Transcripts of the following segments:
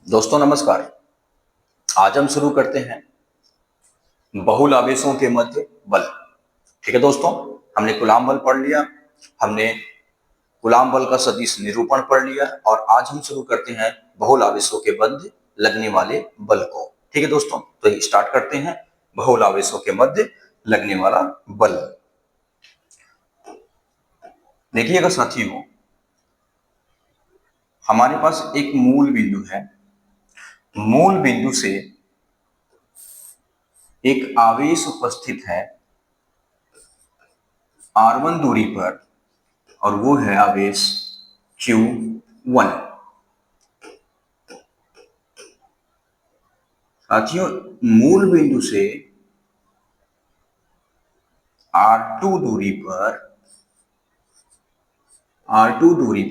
दोस्तों नमस्कार। आज हम शुरू करते हैं बहुल आवेशों के मध्य बल। ठीक है दोस्तों, हमने कूलाम बल पढ़ लिया, हमने कूलाम बल का सदिश निरूपण पढ़ लिया और आज हम शुरू करते हैं बहुल आवेशों के मध्य लगने वाले बल को। ठीक है दोस्तों, तो स्टार्ट करते हैं बहुल आवेशों के मध्य लगने वाला बल। देखिएगा साथियों, हमारे पास एक मूल बिंदु है। मूल बिंदु से एक आवेश उपस्थित है R1 दूरी पर और वो है आवेश Q1। साथियों, मूल बिंदु से R2 दूरी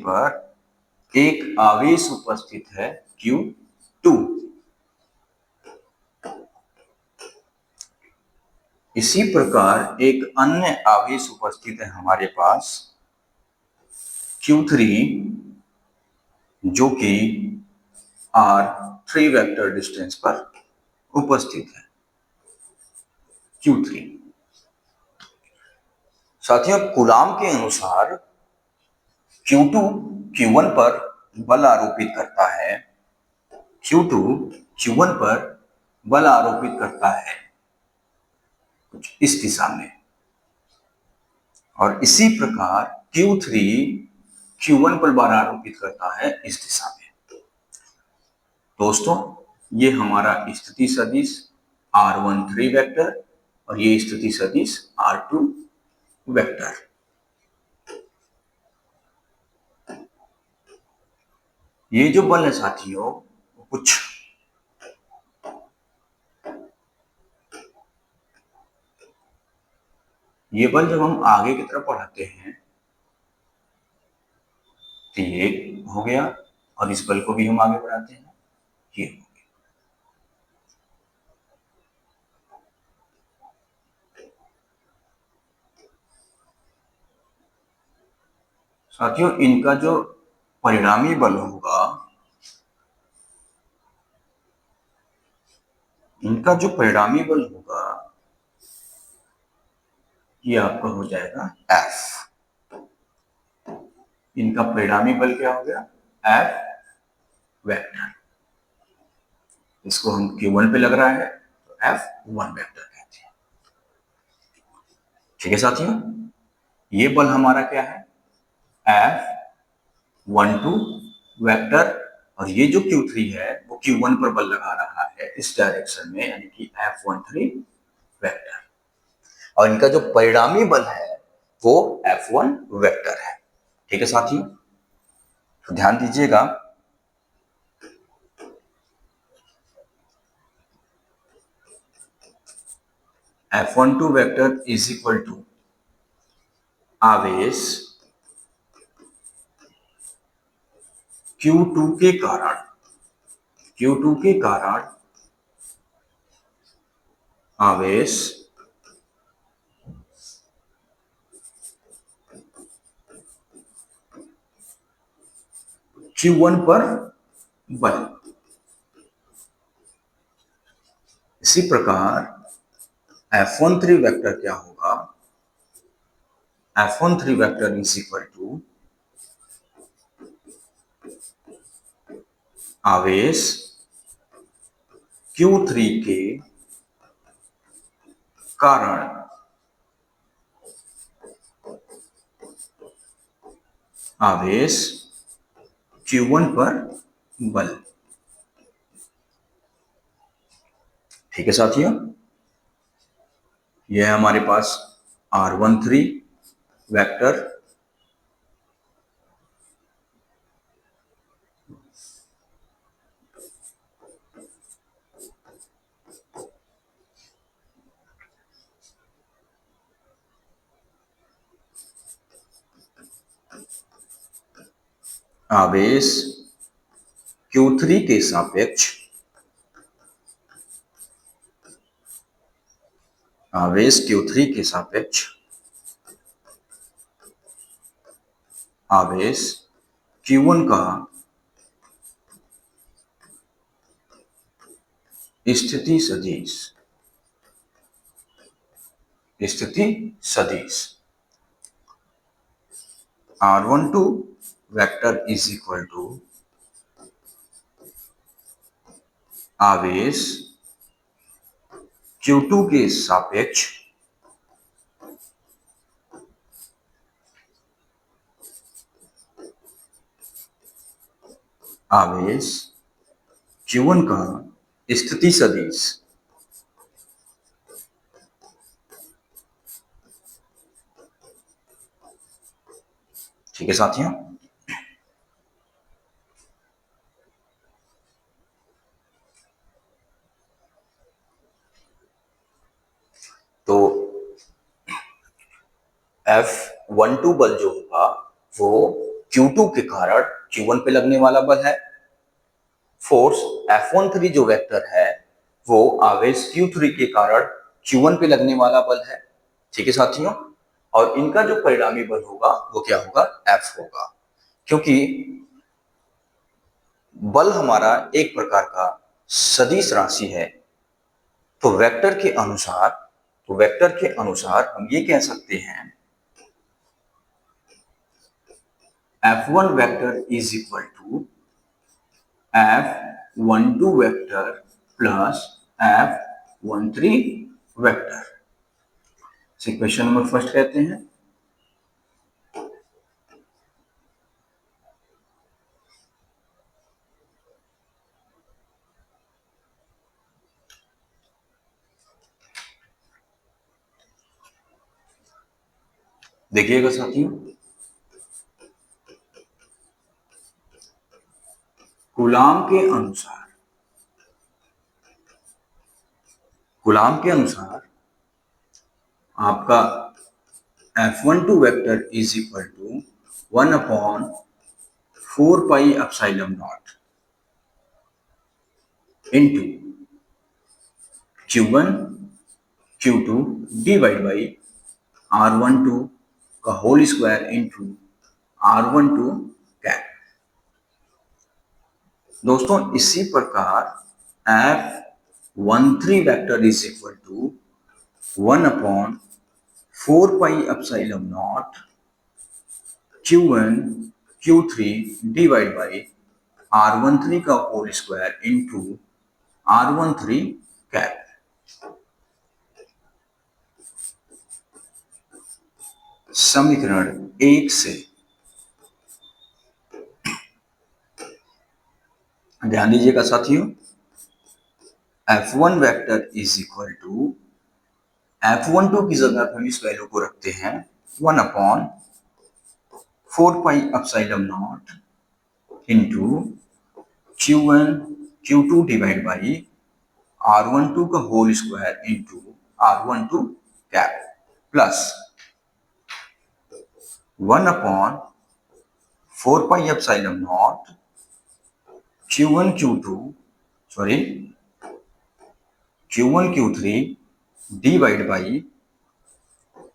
पर एक आवेश उपस्थित है Q2। इसी प्रकार एक अन्य आवेश उपस्थित है हमारे पास Q3, जो कि R3 वेक्टर डिस्टेंस पर उपस्थित है Q3। साथियों, कूलाम के अनुसार Q2 Q1 पर बल आरोपित करता है, Q2 Q1 पर बल आरोपित करता है कुछ इस दिशा में, और इसी प्रकार Q3 Q1 पर बल आरोपित करता है इस दिशा में। दोस्तों, ये हमारा स्थिति सदिश R13 वेक्टर और ये स्थिति सदिश R2 वेक्टर। ये जो बल है साथियों, कुछ ये बल जब हम आगे की तरफ बढ़ाते हैं तो ये हो गया, और इस बल को भी हम आगे बढ़ाते हैं, ये हो गया। साथियों, इनका जो परिणामी बल होगा, ये आपका हो जाएगा F। इनका परिणामी बल क्या हो गया? F vector. इसको हम Q1 पे लग रहा है तो F1 वेक्टर कहते हैं। ठीक है साथियों, ये बल हमारा क्या है? F12 वेक्टर, और ये जो Q3 है वो Q1 पर बल लगा रहा है इस डायरेक्शन में, यानी कि F13 वेक्टर। और इनका जो परिणामी बल है वो F1 वेक्टर है। ठीक है साथियों, तो ध्यान दीजिएगा, F12 vector is equal to आवेश Q2 के कारण आवेश Q1 पर बल। इसी प्रकार F13 वेक्टर क्या होगा? F13 vector is equal to आवेश Q3 के कारण आवेश Q1 पर बल। ठीक है साथियों, यह है हमारे पास R13 वेक्टर, आवेश Q3 के सापेक्ष आवेश Q1 का स्थिति सदिश, स्थिति सदिश r12 vector is equal to आवेश Q2 के सापेक्ष आवेश Q1 का स्थिति सदिश। ठीक है साथियों, तो F12 बल जो होगा वो Q2 के कारण Q1 पे लगने वाला बल है। फोर्स F13 जो वेक्टर है वो आवेश Q3 के कारण Q1 पे लगने वाला बल है। ठीक है साथियों, और इनका जो परिणामी बल होगा वो क्या होगा, F होगा, क्योंकि बल हमारा एक प्रकार का सदिश राशि है। तो वेक्टर के अनुसार हम ये कह सकते हैं F1 vector is equal to F12 vector plus F13 vector. Question number first कहते हैं देखिएगा साथियों, कूलाम के अनुसार आपका F12 vector is equal to 1/4 pi epsilon not into Q1 Q2 divide by R12 का whole square into R12 cap. दोस्तों इसी प्रकार F13 vector is equal to 1/4 pi epsilon not Q1 Q3 divide by R13 का whole square into R13 cap. समीकरण 1 से ध्यान दीजिएगा साथियों, F1 vector is equal to F12 की जगह हम इस वैल्यू को रखते हैं 1/4 pi epsilon not into Q1 Q2 divide by R12 का whole square into R12 cap plus 1/4 pi epsilon not Q1 Q3 divide by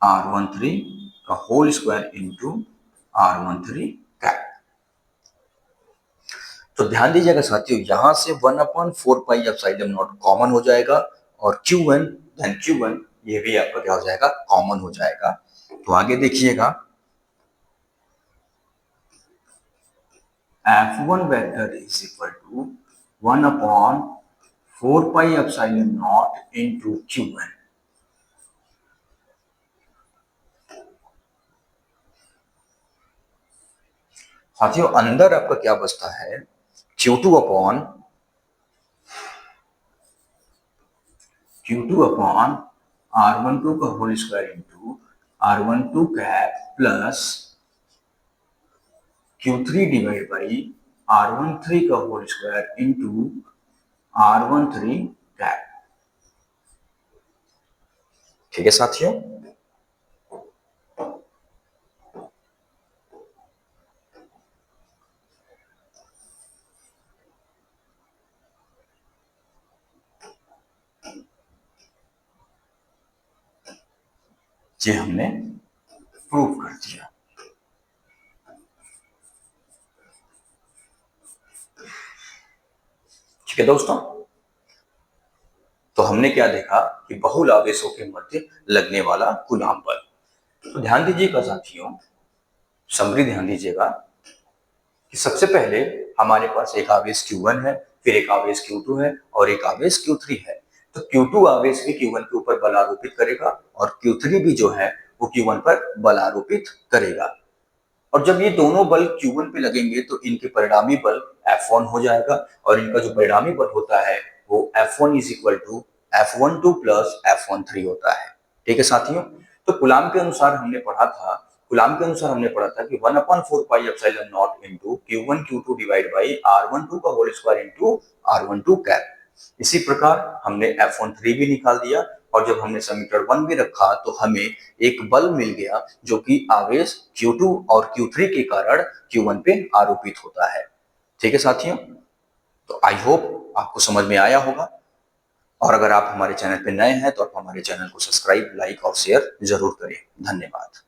R13 का whole square into R13 cap. तो ध्यान दीजिएगा साथियों, यहां से 1/4 पाई एप्सिलॉन नॉट कॉमन हो जाएगा और Q1 ये भी आपका क्या हो जाएगा, कॉमन हो जाएगा। तो आगे देखिएगा, F1 vector is equal to 1/4 pi epsilon not into Q1। साथियों अंदर आपका क्या बचता है, Q2 अपॉन R12 का whole square into R12 cap plus Q3 divide by R13 का whole square into R13 cap. ठीक है साथियों, ये हमने प्रूव कर दिया। ठीक है दोस्तों, हमने क्या देखा कि बहुल आवेशों के मध्य लगने वाला कूलाम बल। तो ध्यान दीजिएगा साथियों, समरी ध्यान दीजिएगा कि सबसे पहले हमारे पास एक आवेश Q1 है, फिर एक आवेश Q2 है और एक आवेश Q3 है। तो Q2 आवेश भी Q1 के ऊपर बल आरोपित करेगा और Q3 भी जो है वो Q1 पर बल आरोपित करेगा। और जब ये दोनों बल Q1 पे लगेंगे तो इनके परिणामी बल F1 हो जाएगा और इनका जो परिणामी बल होता है वो F1 is equal to F12 plus F13 होता है। ठीक है साथियों, तो कूलाम के अनुसार हमने पढ़ा था कि 1/4 pi epsilon not into Q1 Q2 divide by R12 का whole square into R12 cap. इसी प्रकार हमने F13 भी निकाल दिया और जब हमने समीकरण 1 में रखा तो हमें एक बल मिल गया जो कि आवेश Q2 और Q3 के कारण Q1 पे आरोपित होता है। ठीक है साथियों, तो आई होप आपको समझ में आया होगा और अगर आप हमारे चैनल पे नए हैं तो आप हमारे चैनल को सब्सक्राइब, लाइक और शेयर जरूर करें। धन्यवाद।